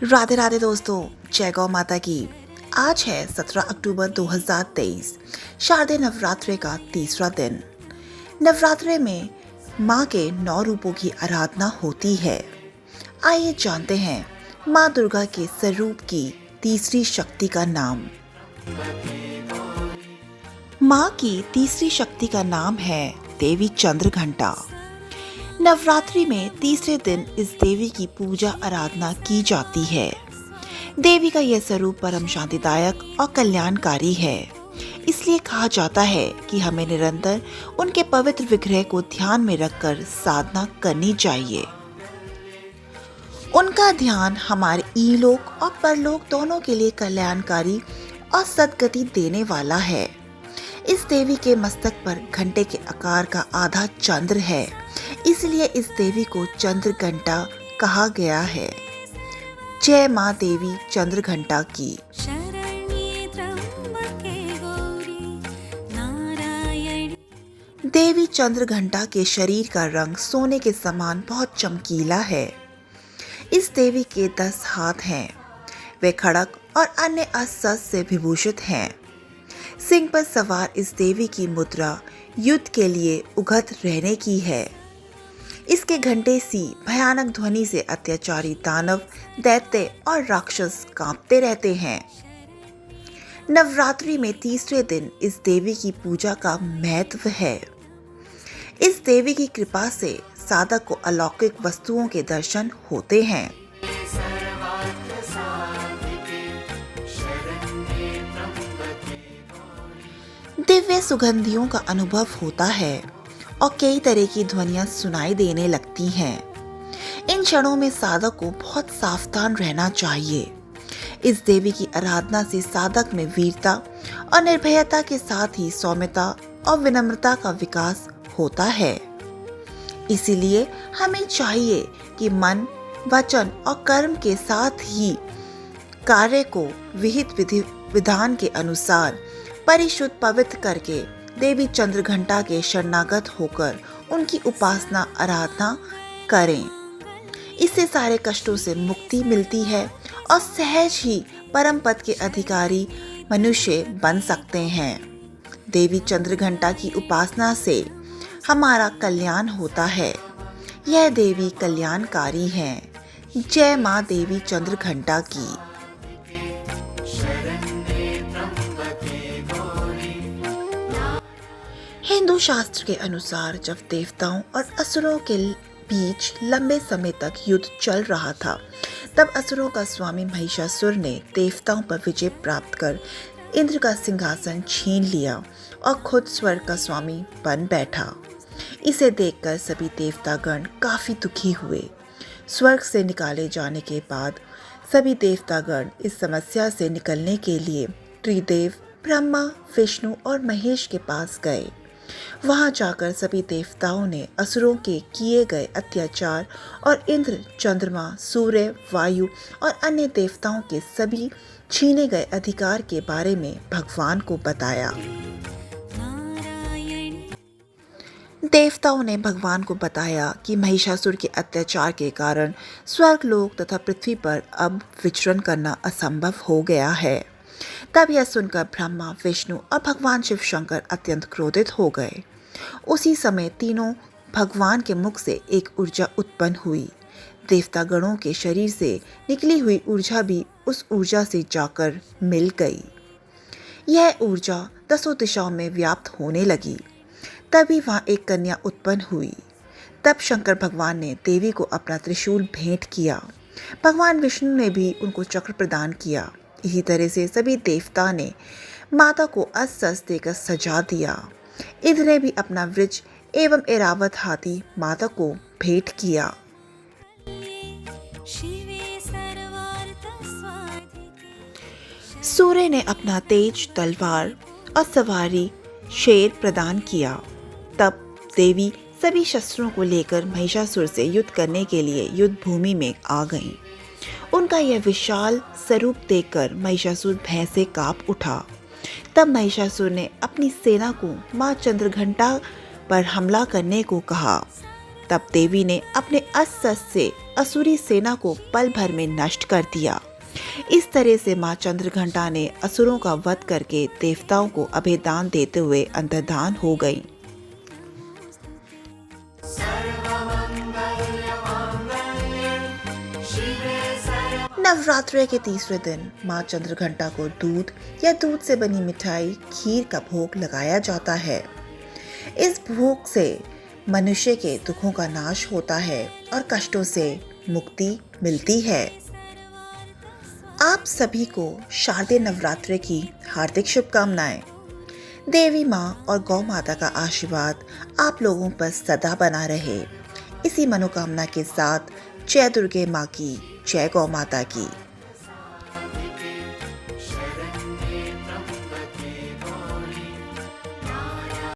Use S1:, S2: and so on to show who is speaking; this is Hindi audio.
S1: राधे राधे दोस्तों, जय गौ माता की। आज है 17 अक्टूबर 2023, शारदीय नवरात्रे का तीसरा दिन। नवरात्रे में माँ के 9 रूपों की आराधना होती है। आइए जानते हैं माँ दुर्गा के स्वरूप की तीसरी शक्ति का नाम। माँ की तीसरी शक्ति का नाम है देवी चंद्रघंटा। नवरात्रि में तीसरे दिन इस देवी की पूजा आराधना की जाती है। देवी का यह स्वरूप परम शांतिदायक और कल्याणकारी है। इसलिए कहा जाता है कि हमें निरंतर उनके पवित्र विग्रह को ध्यान में रखकर साधना करनी चाहिए। उनका ध्यान हमारे इहलोक और परलोक दोनों के लिए कल्याणकारी और सद्गति देने वाला है। इस देवी के मस्तक पर घंटे के आकार का आधा चंद्र है, इसलिए इस देवी को चंद्रघंटा कहा गया है। जय माँ देवी चंद्रघंटा की। देवी चंद्रघंटा के शरीर का रंग सोने के समान बहुत चमकीला है। इस देवी के 10 हाथ हैं। वे खड़क और अन्य अस्त्र से विभूषित हैं। सिंह पर सवार इस देवी की मुद्रा युद्ध के लिए उगत रहने की है। इसके घंटे सी भयानक ध्वनि से अत्याचारी दानव, दैत्य और राक्षस कांपते रहते हैं। नवरात्रि में तीसरे दिन इस देवी की पूजा का महत्व है। इस देवी की कृपा से साधक को अलौकिक वस्तुओं के दर्शन होते हैं। दिव्य सुगंधियों का अनुभव होता है और कई तरह की ध्वनियां सुनाई देने लगती हैं। इन क्षणों में साधक को बहुत सावधान रहना चाहिए। इस देवी की आराधना से साधक में वीरता और निर्भयता के साथ ही सौम्यता और विनम्रता का विकास होता है। इसीलिए हमें चाहिए कि मन, वचन और कर्म के साथ ही कार्य को विहित विधि विधान के अनुसार परिशुद्ध पवित्र करके देवी चंद्रघंटा के शरणागत होकर उनकी उपासना आराधना करें। इससे सारे कष्टों से मुक्ति मिलती है और सहज ही परम पद के अधिकारी मनुष्य बन सकते हैं। देवी चंद्रघंटा की उपासना से हमारा कल्याण होता है। यह देवी कल्याणकारी है। जय माँ देवी चंद्रघंटा की। हिंदू शास्त्र के अनुसार जब देवताओं और असुरों के बीच लंबे समय तक युद्ध चल रहा था, तब असुरों का स्वामी महिषासुर ने देवताओं पर विजय प्राप्त कर इंद्र का सिंहासन छीन लिया और खुद स्वर्ग का स्वामी बन बैठा। इसे देखकर सभी देवतागण काफी दुखी हुए। स्वर्ग से निकाले जाने के बाद सभी देवतागण इस समस्या से निकलने के लिए त्रिदेव ब्रह्मा, विष्णु और महेश के पास गए। वहां जाकर सभी देवताओं ने असुरों के किए गए अत्याचार और इंद्र, चंद्रमा, सूर्य, वायु और अन्य देवताओं के सभी छीने गए अधिकार के बारे में भगवान को बताया। देवताओं ने भगवान को बताया कि महिषासुर के अत्याचार के कारण स्वर्गलोक तथा पृथ्वी पर अब विचरण करना असंभव हो गया है। तब यह सुनकर ब्रह्मा, विष्णु और भगवान शिव शंकर अत्यंत क्रोधित हो गए। उसी समय तीनों भगवान के मुख से एक ऊर्जा उत्पन्न हुई। देवतागणों के शरीर से निकली हुई ऊर्जा भी उस ऊर्जा से जाकर मिल गई। यह ऊर्जा 10 दिशाओं में व्याप्त होने लगी। तभी वहां एक कन्या उत्पन्न हुई। तब शंकर भगवान ने देवी को अपना त्रिशूल भेंट किया। भगवान विष्णु ने भी उनको चक्र प्रदान किया। इसी तरह से सभी देवता ने माता को अस्त्र देकर सजा दिया। इंद्र ने भी अपना वृक्ष एवं ऐरावत हाथी माता को भेंट किया। सूर्य ने अपना तेज, तलवार और सवारी शेर प्रदान किया। तब देवी सभी शस्त्रों को लेकर महिषासुर से युद्ध करने के लिए युद्ध भूमि में आ गईं। उनका यह विशाल स्वरूप देखकर महिषासुर भय से कांप उठा। तब महिषासुर ने अपनी सेना को मां चंद्रघंटा पर हमला करने को कहा। तब देवी ने अपने अस्त्र से असुरी सेना को पल भर में नष्ट कर दिया। इस तरह से मां चंद्रघंटा ने असुरों का वध करके देवताओं को अभयदान देते हुए अंतर्धान हो गई। नवरात्रि के तीसरे दिन मां चंद्रघंटा को दूध या दूध से बनी मिठाई खीर का भोग लगाया जाता है। इस भोग से मनुष्य के दुखों का नाश होता है और कष्टों से मुक्ति मिलती है। आप सभी को शारदीय नवरात्रि की हार्दिक शुभकामनाएं। देवी मां और गौ माता का आशीर्वाद आप लोगों पर सदा बना रहे। इसी मनोकामना के साथ जय दुर्गे मां की, जय गौ माता की।